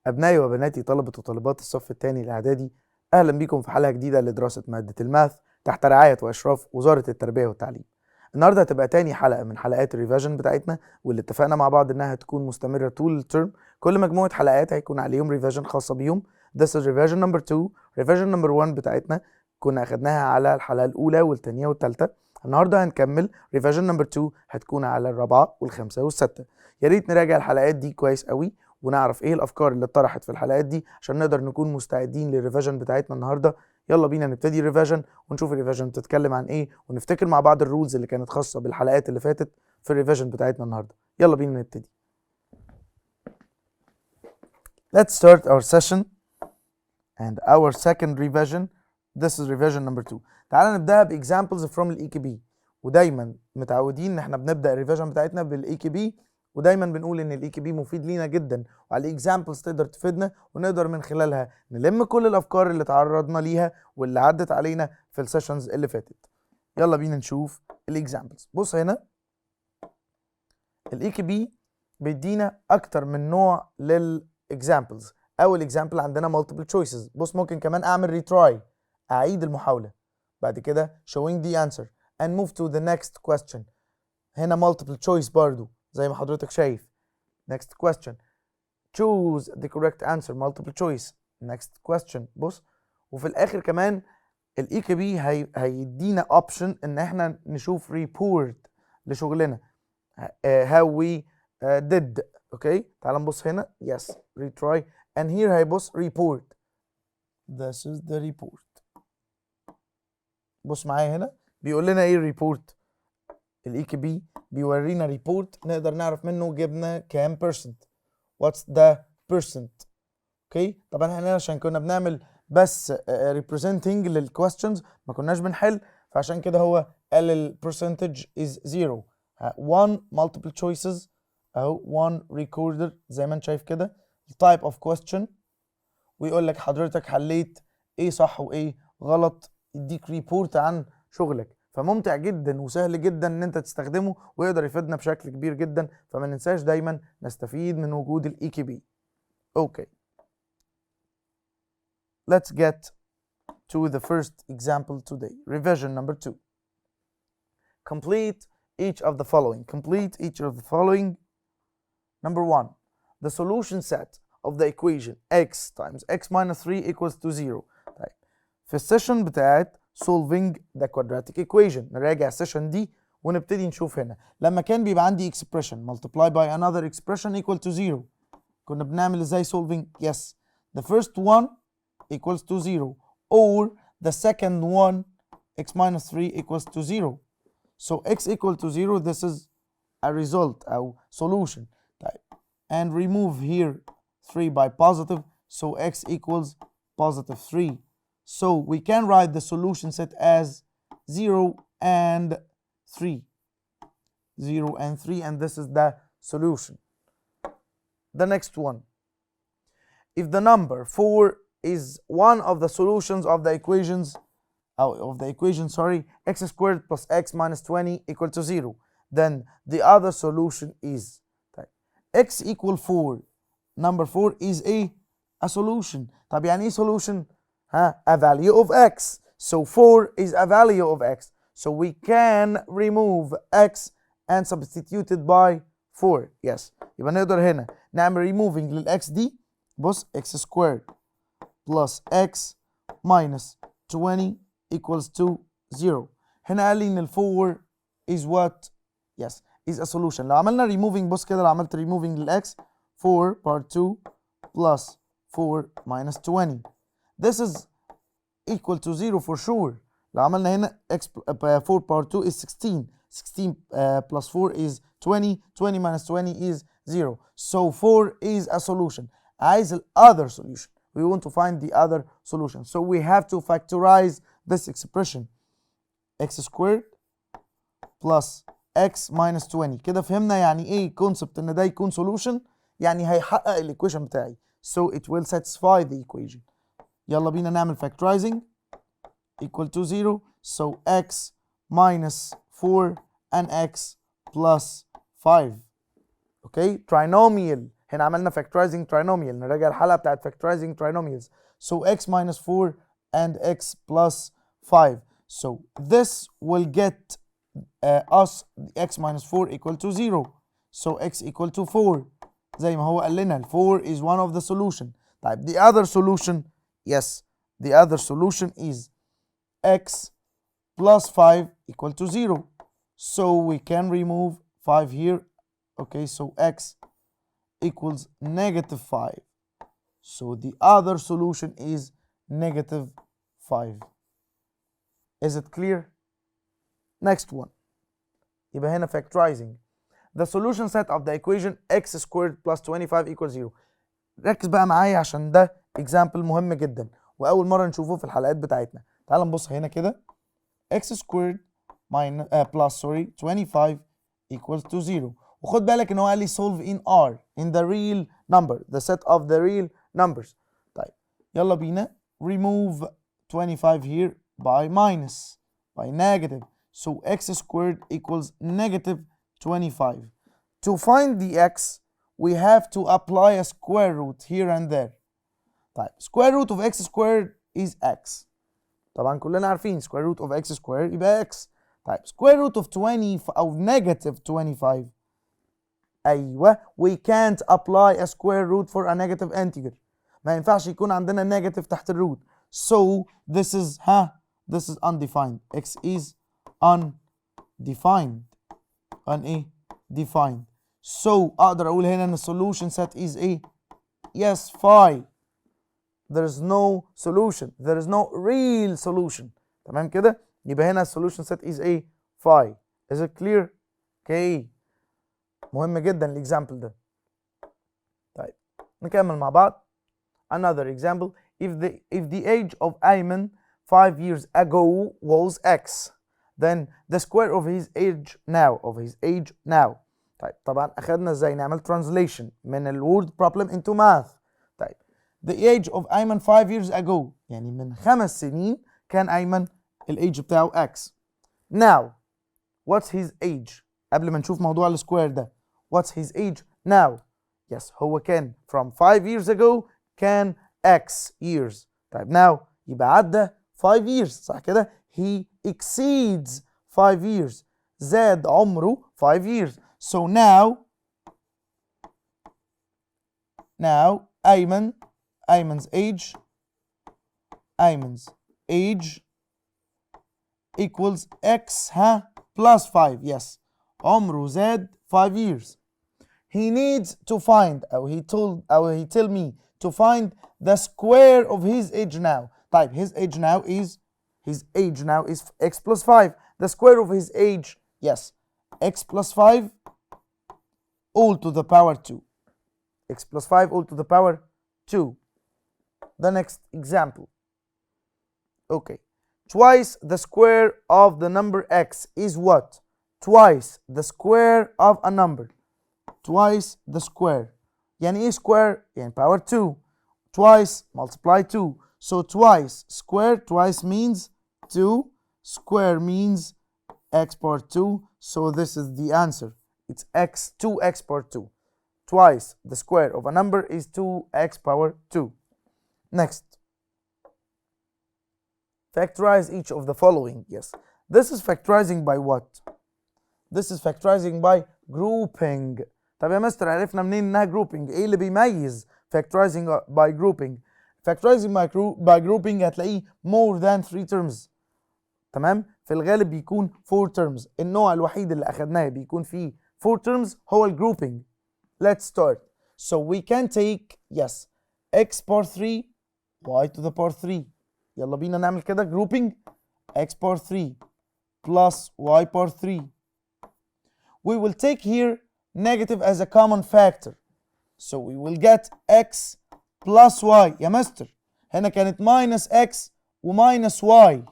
أبنائي وبناتي طلبة وطالبات الصف الثاني الإعدادي، أهلا بكم في حلقة جديدة لدراسة مادة الماث تحت رعاية وإشراف وزارة التربية والتعليم. النهاردة هتبقى تاني حلقة من حلقات الريفيجن بتاعتنا، واللي اتفقنا مع بعض إنها هتكون مستمرة طول الترم. كل مجموعة حلقات هيكون عليهم ريفيجن خاصة بيهم. This is revision number 2. revision number 1 بتاعتنا كنا أخدناها على الحلقة الأولى والثانية والثالثة. النهاردة هنكمل revision number 2 هتكون على الرابعة والخامسة والسادسة. يا ريت نراجع الحلقات دي كويس قوي ونعرف ايه الافكار اللي اتطرحت في الحلقات دي عشان نقدر نكون مستعدين للريفيجن بتاعتنا النهارده. يلا بينا نبتدي الريفيجن ونشوف الريفيجن بتتكلم عن ايه، ونفتكر مع بعض الرولز اللي كانت خاصه بالحلقات اللي فاتت في الريفيجن بتاعتنا النهارده. يلا بينا نبتدي. Let's start our session and our second revision. This is revision number 2. تعالى نبدأها بexamples from الإي ودايما متعودين ان احنا بنبدأ الريفيجن بتاعتنا بالإي ودايما بنقول ان الإي مفيد لينا جدا، وعلى الاكزامبلز تقدر تفيدنا ونقدر من خلالها نلم كل الافكار اللي تعرضنا ليها واللي عدت علينا في السيشنز اللي فاتت. يلا بينا نشوف الاكزامبلز. بص هنا الإي بيدينا اكتر من نوع للاكزامبلز. اول اكزامبل عندنا multiple choices. بص ممكن كمان اعمل retry، اعيد المحاولة، بعد كده showing the answer and move to the next question. هنا multiple choice برضو زي ما حضرتك شايف. next question choose the correct answer multiple choice. next question. بص وفي الاخر كمان الإي هيدينا option ان احنا نشوف report لشغلنا how we did. اوكي تعال نبص هنا yes retry and here هيبص report. this is the report. بص معايا هنا بيقول لنا ايه الريبورت. الإي بيورينا ريبورت نقدر نعرف منه جبنا كام percent. what's the percent. اوكي طبعا احنا عشان كنا بنعمل بس representing للquestions ما كناش بنحل، فعشان كده هو قال ال percentage is 0. one multiple choices اهو one recorder زي ما انت شايف كده type of question، ويقول لك حضرتك حليت ايه صح وايه غلط، يديك ريبورت عن شغلك. فممتع جدا وسهل جدا ان انت تستخدمه ويقدر يفيدنا بشكل كبير جدا، فما ننساش دايما نستفيد من وجود الإي. اوكي let's get to the first example today. revision number 2. complete each of the following. complete each of the following. Number 1, the solution set of the equation x times x minus 3 equals to 0. طيب في السيشن بتاعت solving the quadratic equation نراجع السيشن دي ونبتدي نشوف هنا لما كان بيبقى عندي expression multiply by another expression equal to 0 كنا بنعمل ازاي solving. yes the first one equals to 0 or the second one x minus 3 equals to 0. so x equal to 0 this is a result or solution. طيب and remove here 3 by positive, so x equals positive 3. So we can write the solution set as 0 and 3. 0 and 3, and this is the solution. The next one. If the number 4 is one of the solutions of the equations, x squared plus x minus 20 equal to 0, then the other solution is x equal 4. Number 4 is a solution. طب يعني ايه solution؟ a value of x. So 4 is a value of x. So we can remove x and substitute it by 4. Yes. يبقى نقدر هنا نعمل removing للx دي. بص x squared plus x minus 20 equals to 0. هنا قال لي ان ال 4 is what؟ yes is a solution. لو عملنا removing بص كده، لو عملت removing للx 4 part 2 plus 4 minus 20 this is equal to 0 for sure. لو عملنا هنا x 4 part 2 is 16 16 plus 4 is 20 20 minus 20 is 0. so 4 is a solution. عايز ال other solution. we want to find the other solution, so we have to factorize this expression x squared plus x minus 20. كده فهمنا يعني ايه concept ان ده يكون solution، يعني هيحقق الايكويشن بتاعي. so it will satisfy the equation. يلا بينا نعمل factorizing equal to 0. so x minus 4 and x plus 5. okay trinomial هنا عملنا factorizing trinomial. نراجع الحلقة بتاعت factorizing trinomials. So x minus 4 and x plus 5. So this will get us x minus 4 equal to 0. So x equal to 4. زي ما هو قال لنا 4 is one of the solution. طيب the other solution, yes, the other solution is x plus 5 equal to 0. So we can remove 5 here. Okay, so x equals negative 5. So the other solution is negative 5. Is it clear? Next one. يبقى هنا factorizing. The solution set of the equation x squared plus 25 equals 0. ركز بقى معايا عشان ده example مهم جدا وأول مرة نشوفه في الحلقات بتاعتنا. تعال نبص هنا كده. x squared minus plus 25 equals to 0. وخد بالك ان هو قال لي solve in R, in the real number, the set of the real numbers. طيب يلا بينا remove 25 here by minus, by negative. So x squared equals negative 25. To find the x, we have to apply a square root here and there. طيب square root of x squared is x. طبعا كلنا عارفين square root of x squared يبقى x. طيب square root of 20 أو negative 25. أيوة, we can't apply a square root for a negative integer. ما ينفعش يكون عندنا negative تحت الروت. So this is this is undefined. X is undefined. Defined. So أقدر أقول هنا إن solution set is إيه؟ Yes, phi. There is no solution. There is no real solution. تمام كده؟ يبقى هنا solution set is إيه؟ phi. Is it clear? Okay. مهم جدا الاكزامبل ده. طيب نكمل مع بعض. Another example. If the age of Ayman 5 years ago was x, then the square of his age now. طيب طبعا اخدنا ازاي نعمل translation من الword problem into math. طيب the age of Ayman 5 years ago يعني من 5 سنين كان أيمن الايج بتاعه x. Now what's his age؟ قبل ما نشوف موضوع السكوير ده. What's his age now? Yes, هو كان from 5 years ago كان x years. طيب now يبقى عدى 5 years صح كده؟ He exceeds 5 years. زاد عمره 5 years. So now Ayman's age equals x plus 5. Yes, عمره زاد 5 years. He needs to find he tell me to find the square of his age now. طيب his age now is x plus 5. The square of his age, yes, x plus 5 all to the power 2. X plus 5 all to the power 2. The next example. Okay. Twice the square of the number x is what? Twice the square of a number. Twice the square. يعني ايه square؟ يعني power 2. Twice multiply 2. So twice square, twice means 2. Square means x power 2. So this is the answer. It's 2x power 2. Twice the square of a number is 2x power 2. Next. Factorize each of the following. Yes. This is factorizing by what? This is factorizing by grouping. طب يا مستر عرفنا منين انها grouping؟ ايه اللي بيميز factorizing by grouping؟ Factorizing by grouping هتلاقيه more than 3 terms. تمام؟ في الغالب بيكون 4 terms. النوع الوحيد اللي اخدناه بيكون فيه 4 terms هو الجروبينج. Let's start. So we can take, yes, x power 3 y to the power 3. يلا بينا نعمل كده grouping. X power 3 plus y power 3. We will take here negative as a common factor. So we will get x plus y. يا مستر هنا كانت minus x و minus y.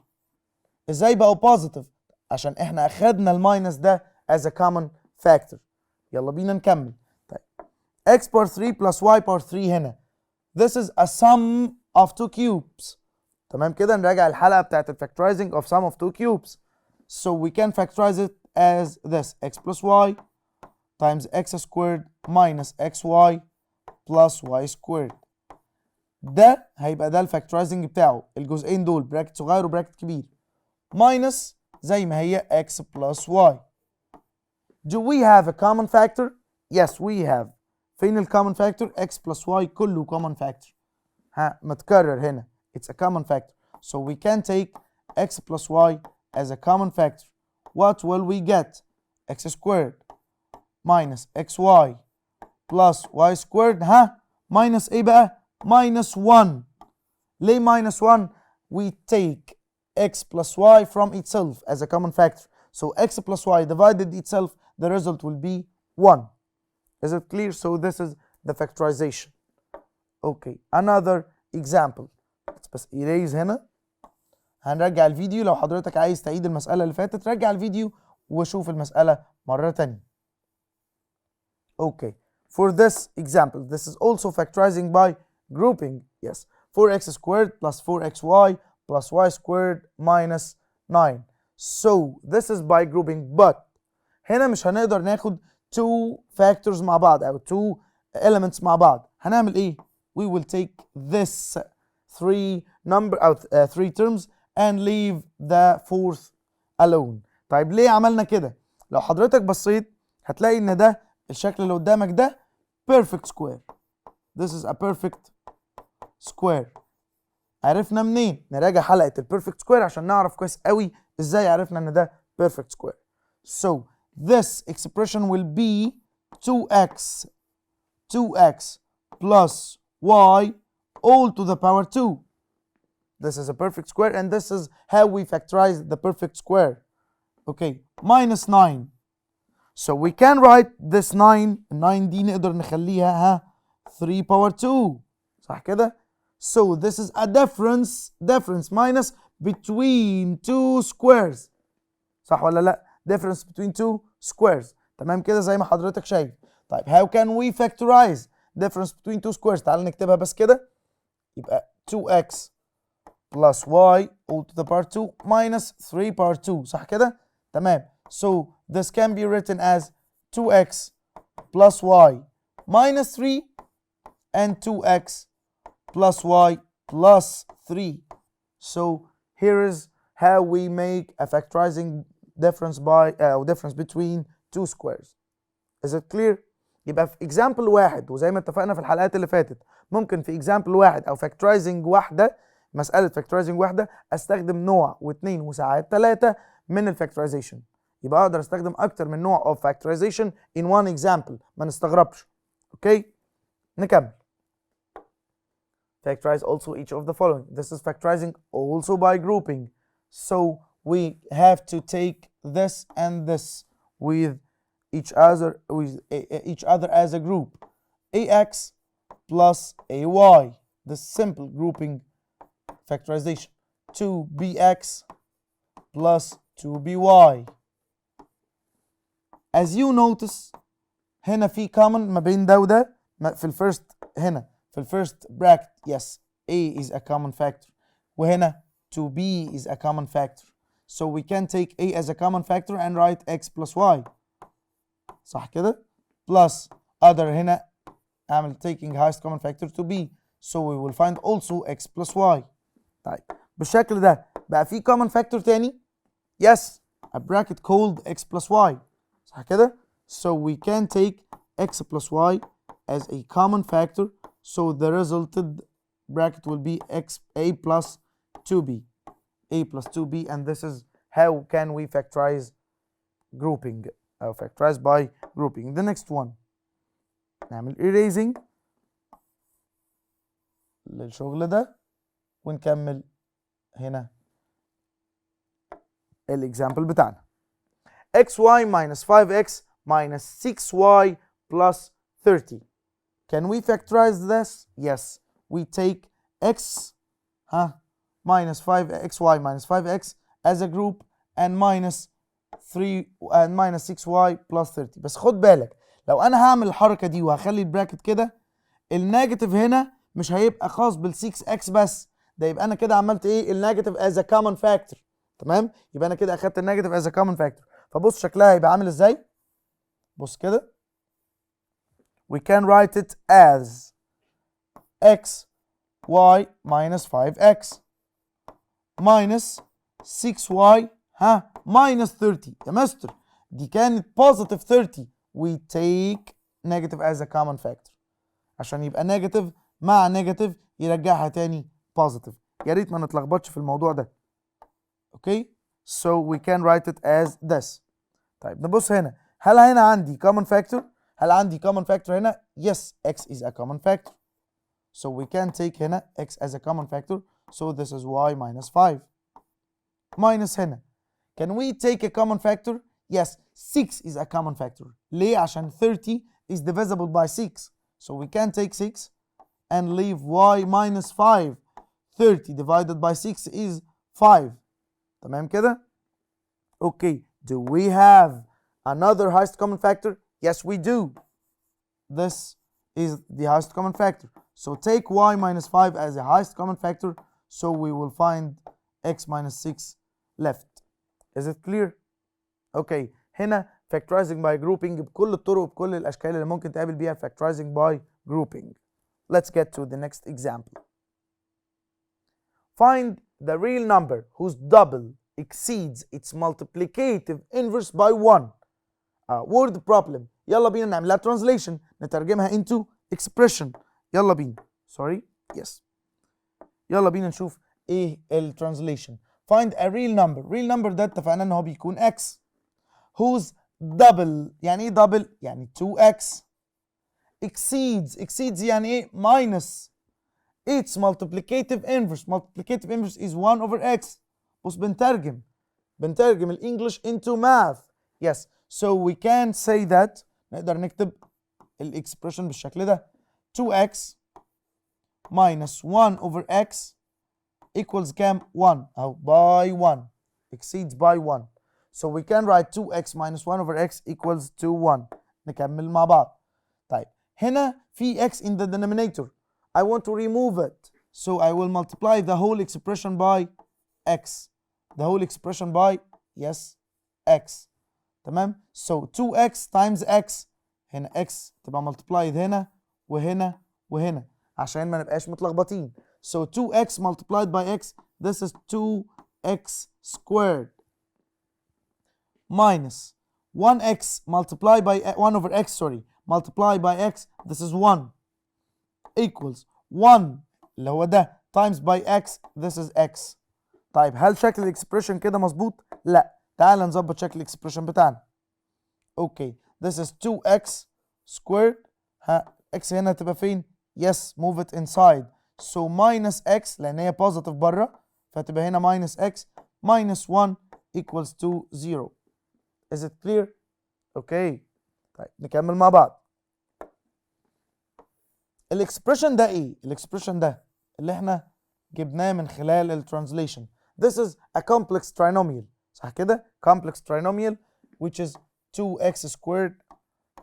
ازاي بقوا positive؟ عشان احنا اخدنا الماينس ده as a common factor. يلا بينا نكمل. طيب x power 3 plus y power 3 هنا. This is a sum of 2 cubes. تمام كده نراجع الحلقة بتاعت factorizing of sum of 2 cubes. So we can factorize it as this. X plus y times x squared minus xy plus y squared. ده هيبقى ده الفاكتورايزنج بتاعه، الجزئين دول براكت صغير وبراكت كبير، ماينس زي ما هي x plus y. Do we have a common factor? Yes we have. فين ال common factor؟ x plus y كله common factor. متكرر هنا. It's a common factor. So we can take x plus y as a common factor. What will we get? X squared minus xy plus y squared. minus ايه بقى؟ minus 1. ليه minus 1؟ We take x plus y from itself as a common factor. So x plus y divided itself, the result will be 1. Is it clear? So this is the factorization. Okay, another example. بس erase هنا. هنرجع الفيديو. لو حضرتك عايز تعيد المسألة اللي فاتت رجع الفيديو وشوف المسألة مرة تانية. Okay, for this example, this is also factorizing by grouping. Yes, 4x squared plus 4xy plus y squared minus 9. So this is by grouping, but هنا مش هنقدر ناخد two factors مع بعض أو two elements مع بعض. هنعمل إيه؟ We will take this three terms and leave the fourth alone. طيب ليه عملنا كده؟ لو حضرتك بصيت هتلاقي إن ده الشكل اللي قدامك ده perfect square. This is a perfect square. عرفنا منين؟ نراجع حلقة البيرفكت سكوير عشان نعرف كويس قوي ازاي عرفنا ان ده perfect square. So this expression will be 2x plus y all to the power 2. This is a perfect square and this is how we factorize the perfect square. Okay, minus 9. So we can write this 9 دي نقدر نخليها 3 power 2. صح كده؟ So this is a difference minus between two squares. صح ولا لا؟ difference between two squares. تمام كده زي ما حضرتك شايف. طيب how can we factorize difference between two squares؟ تعال نكتبها بس كده. يبقى 2x plus y all to the power 2 minus 3 power 2. صح كده؟ تمام. So this can be written as 2x plus y minus 3 and 2x plus y plus 3. So here is how we make a factorizing difference difference between two squares. Is it clear؟ يبقى في example واحد وزي ما اتفقنا في الحلقات اللي فاتت ممكن في example واحد او factorizing واحدة، مسألة factorizing واحدة استخدم نوع واثنين وساعات ثلاثة من الفactorization. يبقى اقدر استخدم اكتر من نوع of factorization in one example. ما نستغربش. اوكي؟ نكمل. Factorize also each of the following. This is factorizing also by grouping. So we have to take this and this with each other as a group. ax plus ay. The simple grouping factorization. 2bx plus 2by. As you notice هنا في common ما بين ده وده في الفيرست هنا. في الفيرست bracket, yes, a is a common factor. وهنا 2b is a common factor. So we can take a as a common factor and write x plus y. صح كده؟ Plus other هنا أعمل taking highest common factor to b. So we will find also x plus y. طيب بالشكل ده بقى في common factor تاني. Yes, a bracket called x plus y. صح كده؟ So we can take x plus y as a common factor. So the resulted bracket will be a plus 2b. a plus 2b, and this is how can we factorize grouping. Factorize by grouping. The next one. نعمل erasing للشغل ده ونكمل هنا الإكزامبل بتاعنا. xy minus 5x minus 6y plus 30. Can we factorize this? Yes. We take x minus 5xy minus 5x as a group and minus 6y plus 30. بس خد بالك لو انا هعمل الحركه دي وهخلي البراكت كده النيجاتيف هنا مش هيبقى خاص بال 6x بس، ده يبقى انا كده عملت ايه؟ النيجاتيف as a common factor. تمام؟ يبقى انا كده اخدت النيجاتيف as a common factor. فبص شكلها هيبقى عامل ازاي؟ بص كده. We can write it as x y minus 5x minus 6y minus 30. يا مستر دي كانت positive 30. we take negative as a common factor عشان يبقى negative مع negative يرجعها تاني positive. يا ريت ما نتلخبطش في الموضوع ده. اوكي so we can write it as this. طيب نبص هنا، هل هنا عندي common factor؟ هل عندي common factor هنا؟ yes, x is a common factor. So we can take هنا x as a common factor. So this is y minus 5. Minus هنا. Can we take a common factor? Yes, 6 is a common factor. ليه؟ عشان 30 is divisible by 6. So we can take 6 and leave y minus 5. 30 divided by 6 is 5. تمام كده؟ Okay. Do we have another highest common factor? Yes, we do. This is the highest common factor. So take y minus 5 as the highest common factor. So we will find x minus 6 left. Is it clear? Okay. هنا factorizing by grouping بكل الطرق وبكل الأشكال اللي ممكن تقابل بيها factorizing by grouping. Let's get to the next example. Find the real number whose double exceeds its multiplicative inverse by 1. Word problem. يلا بينا نعملها translation. نترجمها into expression. يلا بينا. Sorry. Yes. يلا بينا نشوف ايه translation. Find a real number. Real number ده اتفقنا ان هو بيكون x. Whose double. يعني ايه double؟ يعني 2x. Exceeds يعني ايه؟ minus its multiplicative inverse. Multiplicative inverse is 1 over x. بص بنترجم الانجليش into math. Yes. So we can say that نقدر نكتب الاكسبريشن بالشكل ده. 2x minus 1 over x equals كام؟ 1 أو by 1. Exceeds by 1. So we can write 2x minus 1 over x equals to 1. نكمل مع بعض. طيب هنا في x in the denominator. I want to remove it. So I will multiply the whole expression by x. The whole expression by yes x. تمام. So 2x times x. هنا x تبقى multiplied هنا وهنا وهنا عشان ما نبقاش متلخبطين. So 2x multiplied by x, this is 2x squared minus 1x multiplied by 1 over x, sorry, multiplied by x, this is 1 equals 1 اللي هو ده times by x, this is x. طيب هل شكل الاكسبريشن كده مظبوط؟ لا. تعال نظبط شكل الاكسبريشن بتاعنا. اوكي this is 2x squared. x هنا تبقى فين؟ yes, move it inside. So minus x لان هي positive بره فتبقى هنا minus x minus 1 equals to 0. Is it clear? اوكي. طيب نكمل مع بعض. الاكسبريشن ده ايه؟ الاكسبريشن ده اللي احنا جبناه من خلال الترانزليشن. This is a complex trinomial. صح كده؟ complex trinomial which is 2x squared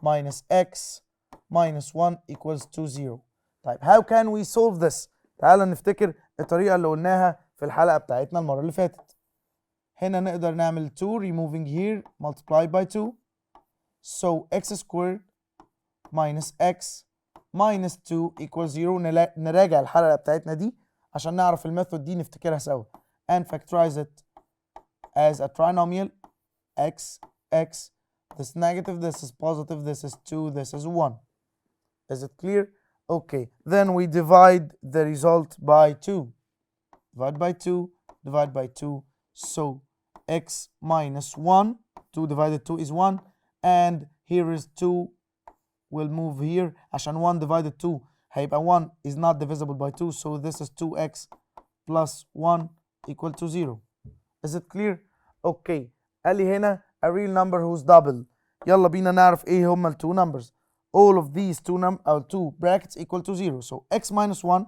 minus x minus 1 equals to 0. طيب how can we solve this؟ تعال نفتكر الطريقة اللي قلناها في الحلقة بتاعتنا المرة اللي فاتت. هنا نقدر نعمل 2 removing here multiplied by 2. So x squared minus x minus 2 equals 0. نراجع الحلقة بتاعتنا دي عشان نعرف الميثود دي نفتكرها سوا. And factorize it as a trinomial x, x, this negative, this is positive, this is 2, this is 1. Is it clear? Okay, then we divide the result by 2. Divide by 2, divide by 2. So x minus 1, 2 divided 2 is 1. And here is 2, will move here. عشان 1 divided 2 هيبقى 1 is not divisible by 2. So this is 2x plus 1 equal to 0. Is it clear? Okay. قال لي هنا a real number whose double. يلا بينا نعرف ايه هما ال two numbers. All of these two brackets equal to 0. So x minus 1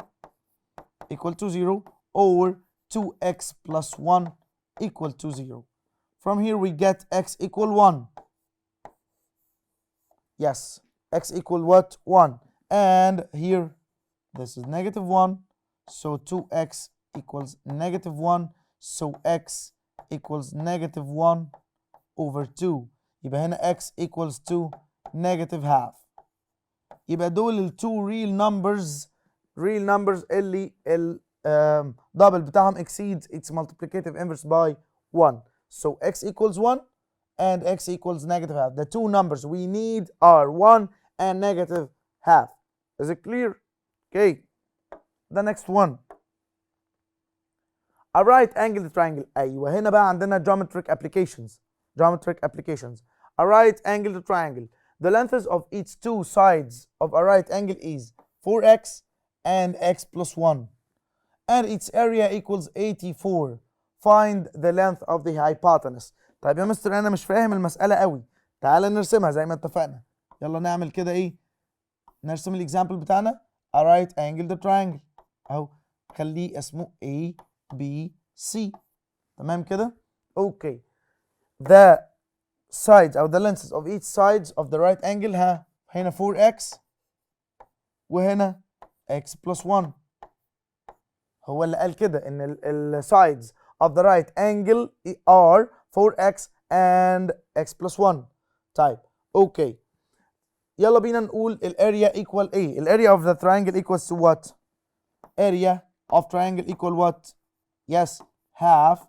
equal to 0 or 2x plus 1 equal to 0. From here we get x equal 1. Yes, x equal what? 1. And here this is negative 1. So 2x equals negative 1. So x equals negative 1 over 2. يبقى هنا x equals to negative half. يبقى دول ال two real numbers real numbers اللي double بتاعهم exceeds its multiplicative inverse by 1. So x equals 1 and x equals negative half. The two numbers we need are 1 and negative half. Is it clear? Okay. The next one. A right angled triangle. أيوة هنا بقى عندنا geometric applications. Geometric applications. A right angled triangle. The lengths of its two sides of a right angle is 4x and x plus 1. And its area equals 84. Find the length of the hypotenuse. طيب يا مستر أنا مش فاهم المسألة قوي. تعال نرسمها زي ما اتفقنا. يلا نعمل كده إيه؟ نرسم الإكزامبل بتاعنا. A right angled triangle. أهو خليه اسمه A B C. تمام كده؟ Okay. The sides or the lengths of each sides of the right angle هنا 4x وهنا x plus 1. هو اللي قال كده ان ال sides of the right angle are 4x and x plus 1. طيب اوكي يلا بينا نقول ال area equal ايه؟ ال area of the triangle equals to what? Area of triangle equal what? Yes, half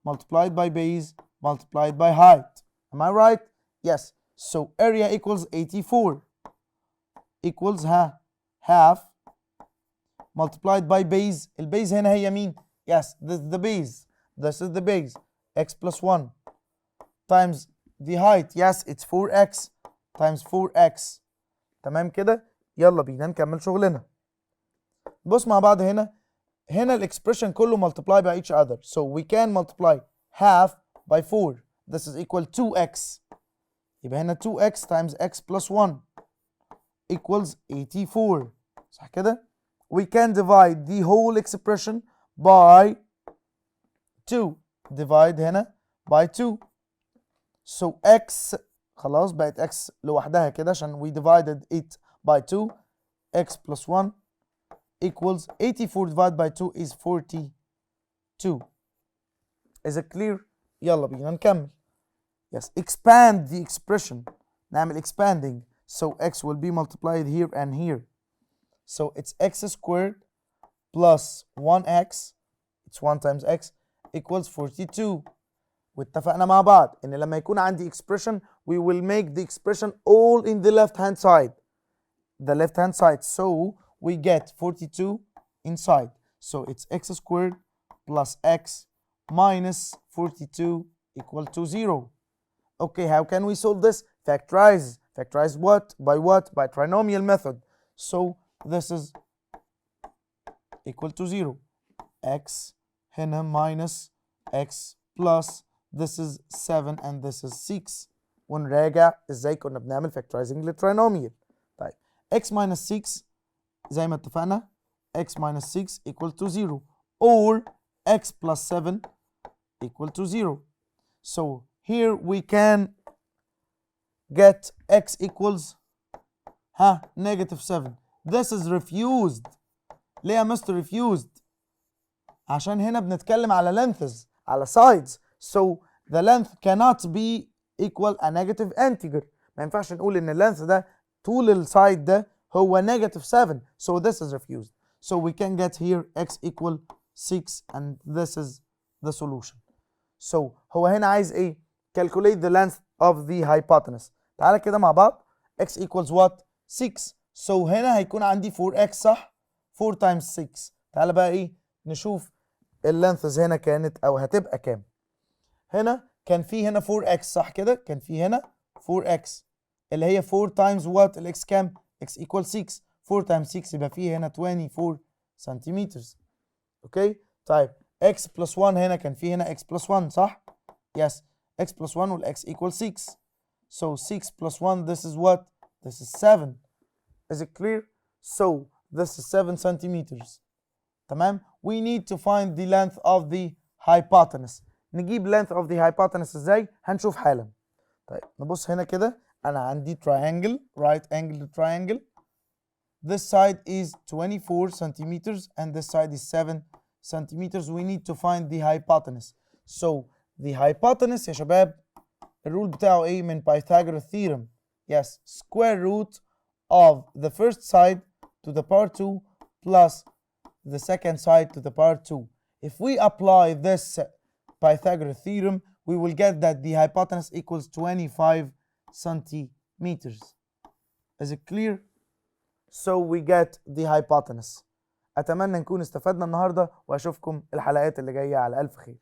multiplied by base multiplied by height. Am I right? Yes. So area equals 84 equals half multiplied by base. البيز هنا هي مين؟ Yes, this is the base. This is the base. X plus 1 times the height. Yes, it's 4x times 4x. تمام كده؟ يلا بينا نكمل شغلنا. بص مع بعض هنا الاكسبريشن كله multiply by each other. So we can multiply half by 4. This is equal 2x. يبقى هنا 2x times x plus 1 equals 84. صح كده؟ We can divide the whole expression by 2. Divide هنا by 2. So x خلاص بقت x لوحدها كده عشان we divided it by 2. X plus 1 equals 84 divided by 2 is 42. Is it clear? يلا بينا نكمل. Yes, expand the expression. نعمل expanding. So x will be multiplied here and here. So it's x squared plus 1x. It's 1 times x equals 42. واتفقنا مع بعض ان لما يكون عندي expression we will make the expression all in the left hand side. The left hand side. So we get 42 inside. So it's x squared plus x minus 42 equal to 0. Okay, how can we solve this? Factorize. Factorize what? By what? By trinomial method. So this is equal to 0. X هنا minus x plus this is 7 and this is 6. ونراجع ازاي كنا بنعمل factorizing للترينوميال. طيب x minus 6 زي ما اتفقنا x minus 6 equal to 0 or x plus 7 equal to 0. So here we can get x equals negative 7. This is refused. ليه يا مستر refused؟ عشان هنا بنتكلم على lengths على sides. So the length cannot be equal a negative integer. ما ينفعش نقول ان length ده طول السايد ده هو negative 7. So this is refused. So we can get here x equal 6 and this is the solution. So هو هنا عايز ايه؟ Calculate the length of the hypotenuse. تعالى كده مع بعض. X equals what? 6. So هنا هيكون عندي 4x صح؟ 4 times 6. تعالى بقى ايه؟ نشوف اللينثز هنا كانت او هتبقى كام. هنا كان في هنا 4x صح كده؟ كان في هنا 4x اللي هي 4 times what؟ الx كام؟ x equals 6. 4 times 6 يبقى فيه هنا 24 سنتيمتر. اوكي؟ طيب x plus 1 هنا كان في هنا x plus 1 صح؟ Yes. x plus 1 والx equals 6. So 6 plus 1 this is what? This is 7. Is it clear? So this is 7 centimeters. تمام؟ We need to find the length of the hypotenuse. نجيب length of the hypotenuse ازاي؟ هنشوف حالا. طيب نبص هنا كده أنا عندي triangle right angled triangle. This side is 24 centimeters and this side is 7 centimeters. We need to find the hypotenuse. So the hypotenuse يا شباب الرول بتاعه ايه من Pythagoras theorem. Yes, square root of the first side to the power 2 plus the second side to the power 2. If we apply this Pythagoras theorem, we will get that the hypotenuse equals 25 centimeters. Is it clear? So we get the hypotenuse. أتمنى نكون استفدنا النهاردة، وأشوفكم الحلقات اللي جاية على ألف خير.